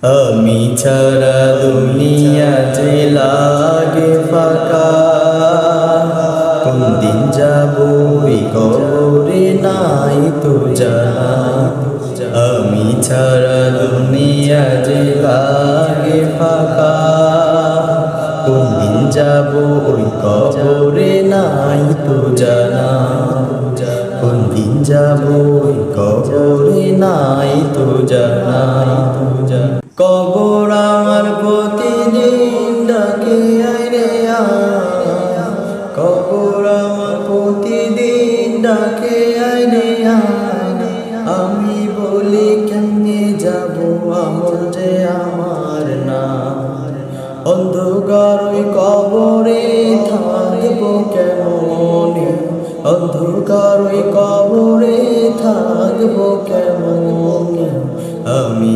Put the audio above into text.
আমি ছাড়া দুনিয়াতে লাগে ফাঁকা, কোন দিন যাব ওই কবরে নাই তো জানা। আমি ছাড়া দুনিয়াতে লাগে ফাঁকা, কোন দিন যাব ওই কবরে নাই তো জানা। কোন দিন যাব ওই কবরে নাই তো জানা। কবর আমার প্রতিদিন ডাকে আয় রে আয়, কবর আমার প্রতিদিন ডাকে আয় রে আয়। আমি বলি কেমনে যাব আমল যে আমার না, অন্ধকার ওই কবরে থাকবো কেমনে, অন্ধকার ওই কবরে থাকবো কেমনে। আমি